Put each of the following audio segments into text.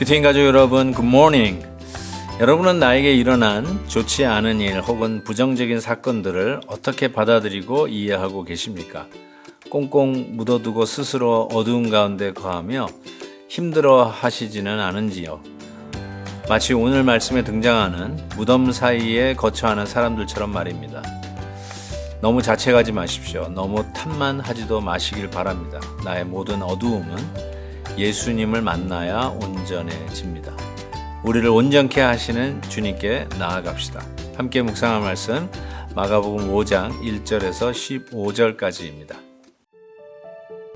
뷰티인 가족 여러분, 굿모닝. 여러분은 나에게 일어난 좋지 않은 일 혹은 부정적인 사건들을 어떻게 받아들이고 이해하고 계십니까? 꽁꽁 묻어두고 스스로 어두운 가운데 거하며 힘들어 하시지는 않은지요? 마치 오늘 말씀에 등장하는 무덤 사이에 거처하는 사람들처럼 말입니다. 너무 자책하지 마십시오. 너무 탓만하지도 마시길 바랍니다. 나의 모든 어두움은 예수님을 만나야 온전해집니다. 우리를 온전케 하시는 주님께 나아갑시다. 함께 묵상할 말씀 마가복음 5장 1절에서 15절까지입니다.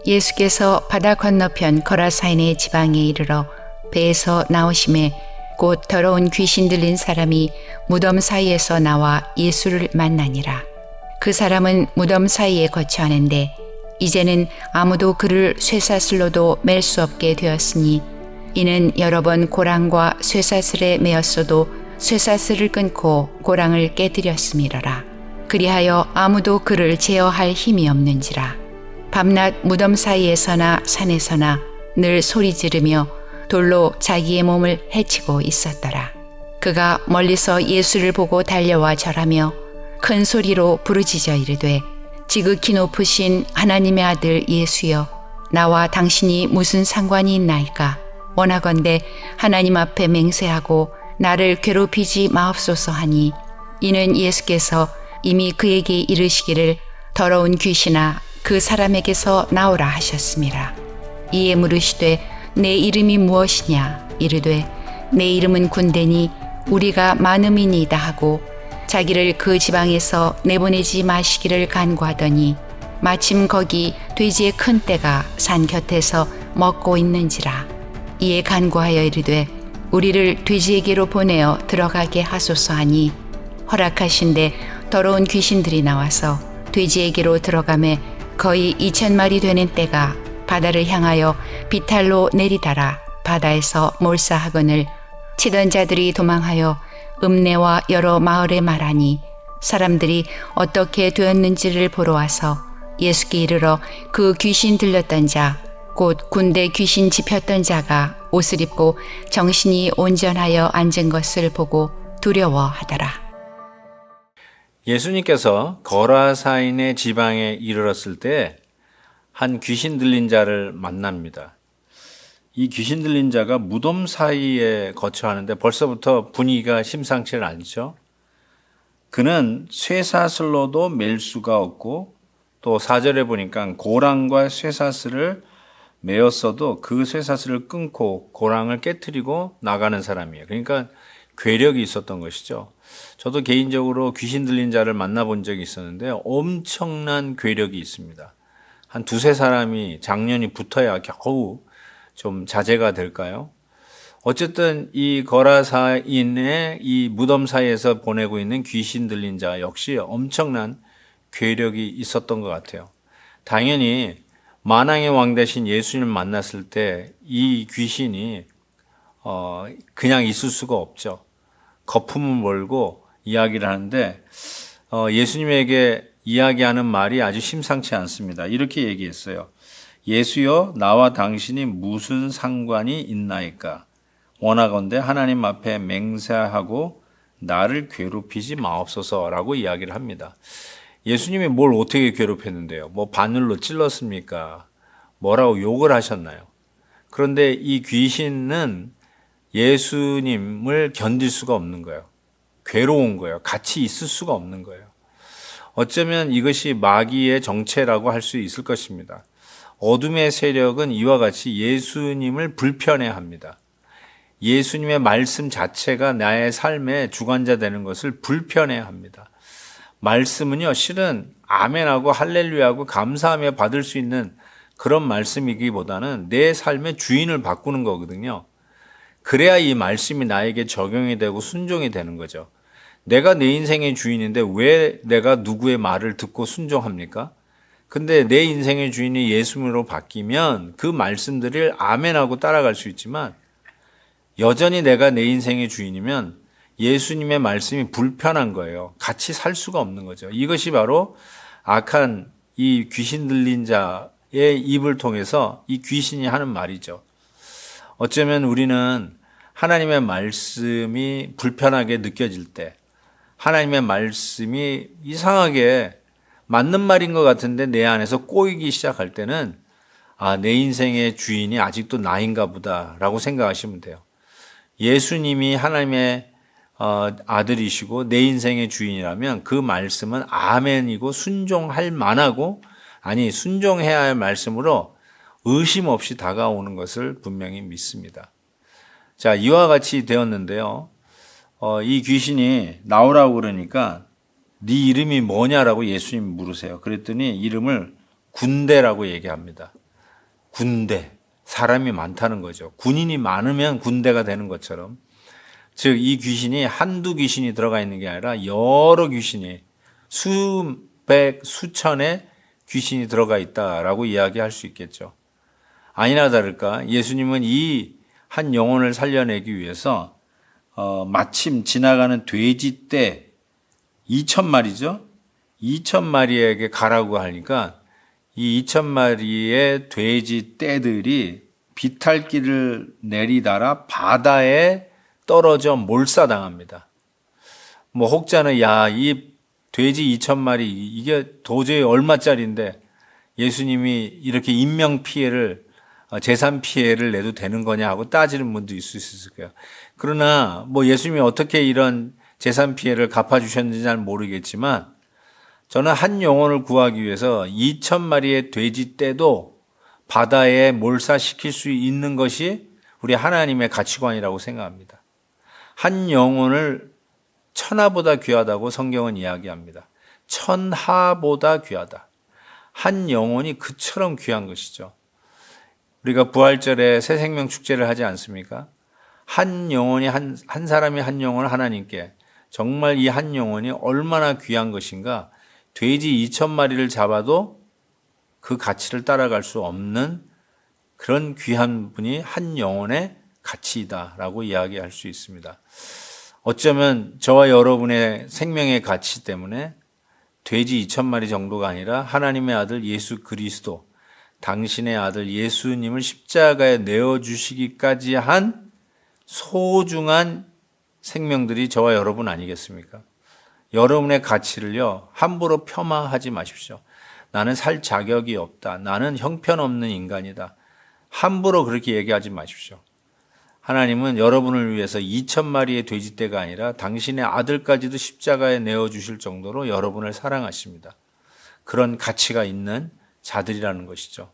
예수께서 바다 건너편 거라사인의 지방에 이르러 배에서 나오심에 곧 더러운 귀신 들린 사람이 무덤 사이에서 나와 예수를 만나니라. 그 사람은 무덤 사이에 거처하는데 이제는 아무도 그를 쇠사슬로도 맬 수 없게 되었으니 이는 여러 번 고랑과 쇠사슬에 매었어도 쇠사슬을 끊고 고랑을 깨뜨렸음이러라. 그리하여 아무도 그를 제어할 힘이 없는지라. 밤낮 무덤 사이에서나 산에서나 늘 소리 지르며 돌로 자기의 몸을 해치고 있었더라. 그가 멀리서 예수를 보고 달려와 절하며 큰 소리로 부르짖어 이르되 지극히 높으신 하나님의 아들 예수여, 나와 당신이 무슨 상관이 있나이까? 원하건대 하나님 앞에 맹세하고 나를 괴롭히지 마옵소서 하니 이는 예수께서 이미 그에게 이르시기를 더러운 귀신아 그 사람에게서 나오라 하셨음이라. 이에 물으시되 내 이름이 무엇이냐? 이르되 내 이름은 군대니 우리가 많음이니이다 하고 자기를 그 지방에서 내보내지 마시기를 간구하더니 마침 거기 돼지의 큰 떼가 산 곁에서 먹고 있는지라. 이에 간구하여 이르되 우리를 돼지에게로 보내어 들어가게 하소서 하니 허락하신대 더러운 귀신들이 나와서 돼지에게로 들어가매 거의 2,000마리 되는 떼가 바다를 향하여 비탈로 내리달아 바다에서 몰사하거늘 치던 자들이 도망하여 읍내와 여러 마을에 말하니 사람들이 어떻게 되었는지를 보러 와서 예수께 이르러 그 귀신 들렸던 자 곧 군대 귀신 집혔던 자가 옷을 입고 정신이 온전하여 앉은 것을 보고 두려워하더라. 예수님께서 거라사인의 지방에 이르렀을 때 한 귀신 들린 자를 만납니다. 이 귀신 들린 자가 무덤 사이에 거처하는데 벌써부터 분위기가 심상치 않죠. 그는 쇠사슬로도 맬 수가 없고 또 4절에 보니까 고랑과 쇠사슬을 매었어도 그 쇠사슬을 끊고 고랑을 깨뜨리고 나가는 사람이에요. 그러니까 괴력이 있었던 것이죠. 저도 개인적으로 귀신 들린 자를 만나본 적이 있었는데 엄청난 괴력이 있습니다. 한 두세 사람이 장년이 붙어야 겨우 좀 자제가 될까요? 어쨌든 이 거라사인의 이 무덤 사이에서 보내고 있는 귀신 들린 자 역시 엄청난 괴력이 있었던 것 같아요. 당연히 만왕의 왕 대신 예수님을 만났을 때 이 귀신이 그냥 있을 수가 없죠. 거품을 몰고 이야기를 하는데 예수님에게 이야기하는 말이 아주 심상치 않습니다. 이렇게 얘기했어요. 예수여, 나와 당신이 무슨 상관이 있나이까? 원하건대 하나님 앞에 맹세하고 나를 괴롭히지 마옵소서라고 이야기를 합니다. 예수님이 뭘 어떻게 괴롭혔는데요? 뭐 바늘로 찔렀습니까? 뭐라고 욕을 하셨나요? 그런데 이 귀신은 예수님을 견딜 수가 없는 거예요. 괴로운 거예요. 같이 있을 수가 없는 거예요. 어쩌면 이것이 마귀의 정체라고 할 수 있을 것입니다. 어둠의 세력은 이와 같이 예수님을 불편해합니다. 예수님의 말씀 자체가 나의 삶의 주관자 되는 것을 불편해합니다. 말씀은요, 실은 아멘하고 할렐루야하고 감사하며 받을 수 있는 그런 말씀이기보다는 내 삶의 주인을 바꾸는 거거든요. 그래야 이 말씀이 나에게 적용이 되고 순종이 되는 거죠. 내가 내 인생의 주인인데 왜 내가 누구의 말을 듣고 순종합니까? 근데 내 인생의 주인이 예수님으로 바뀌면 그 말씀들을 아멘하고 따라갈 수 있지만 여전히 내가 내 인생의 주인이면 예수님의 말씀이 불편한 거예요. 같이 살 수가 없는 거죠. 이것이 바로 악한 이 귀신 들린 자의 입을 통해서 이 귀신이 하는 말이죠. 어쩌면 우리는 하나님의 말씀이 불편하게 느껴질 때, 하나님의 말씀이 이상하게 맞는 말인 것 같은데 내 안에서 꼬이기 시작할 때는 내 인생의 주인이 아직도 나인가 보다라고 생각하시면 돼요. 예수님이 하나님의 아들이시고 내 인생의 주인이라면 그 말씀은 아멘이고 순종할 만하고, 순종해야 할 말씀으로 의심 없이 다가오는 것을 분명히 믿습니다. 자, 이와 같이 되었는데요. 이 귀신이 나오라고 그러니까 네 이름이 뭐냐라고 예수님이 물으세요. 그랬더니 이름을 군대라고 얘기합니다. 군대. 사람이 많다는 거죠. 군인이 많으면 군대가 되는 것처럼. 즉, 이 귀신이 한두 귀신이 들어가 있는 게 아니라 여러 귀신이 수백, 수천의 귀신이 들어가 있다라고 이야기할 수 있겠죠. 아니나 다를까 예수님은 이 한 영혼을 살려내기 위해서 마침 지나가는 돼지 떼 2,000마리죠. 2,000마리에게 가라고 하니까 이 2,000마리의 돼지 떼들이 비탈길을 내리다가 바다에 떨어져 몰사당합니다. 혹자는 이 돼지 2,000마리 이게 도저히 얼마짜리인데 예수님이 이렇게 인명피해를 재산 피해를 내도 되는 거냐 하고 따지는 분도 있을 수 있을 거예요. 그러나 예수님이 어떻게 이런 재산 피해를 갚아주셨는지 잘 모르겠지만 저는 한 영혼을 구하기 위해서 2,000마리의 돼지 떼도 바다에 몰사시킬 수 있는 것이 우리 하나님의 가치관이라고 생각합니다. 한 영혼을 천하보다 귀하다고 성경은 이야기합니다. 천하보다 귀하다. 한 영혼이 그처럼 귀한 것이죠. 우리가 부활절에 새 생명 축제를 하지 않습니까? 한 영혼이 한 사람이 한 영혼을 하나님께 정말 이 한 영혼이 얼마나 귀한 것인가. 돼지 2,000마리를 잡아도 그 가치를 따라갈 수 없는 그런 귀한 분이 한 영혼의 가치이다라고 이야기할 수 있습니다. 어쩌면 저와 여러분의 생명의 가치 때문에 돼지 2,000마리 정도가 아니라 하나님의 아들 예수 그리스도, 당신의 아들 예수님을 십자가에 내어주시기까지 한 소중한 생명들이 저와 여러분 아니겠습니까? 여러분의 가치를요, 함부로 폄하하지 마십시오. 나는 살 자격이 없다. 나는 형편없는 인간이다. 함부로 그렇게 얘기하지 마십시오. 하나님은 여러분을 위해서 2,000마리의 돼지떼가 아니라 당신의 아들까지도 십자가에 내어주실 정도로 여러분을 사랑하십니다. 그런 가치가 있는 자들이라는 것이죠.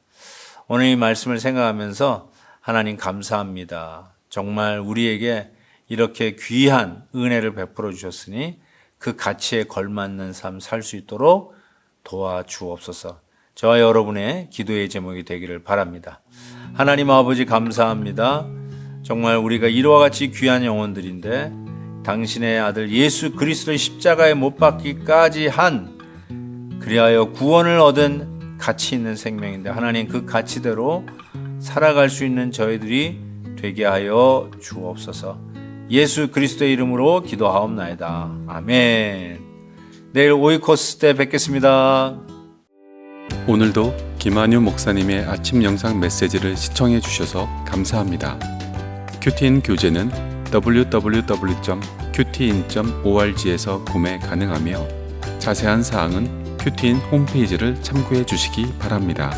오늘 이 말씀을 생각하면서 하나님 감사합니다. 정말 우리에게 이렇게 귀한 은혜를 베풀어 주셨으니 그 가치에 걸맞는 삶 살 수 있도록 도와주옵소서. 저와 여러분의 기도의 제목이 되기를 바랍니다. 하나님 아버지 감사합니다. 정말 우리가 이와 같이 귀한 영혼들인데 당신의 아들 예수 그리스도의 십자가에 못 박기까지 한 그리하여 구원을 얻은 가치 있는 생명인데 하나님 그 가치대로 살아갈 수 있는 저희들이 되게 하여 주옵소서. 예수 그리스도의 이름으로 기도하옵나이다. 아멘. 내일 오이코스 때 뵙겠습니다. 오늘도 김한유 목사님의 아침 영상 메시지를 시청해 주셔서 감사합니다. 큐티인 교재는 www.qtin.org에서 구매 가능하며 자세한 사항은 큐티인 홈페이지를 참고해 주시기 바랍니다.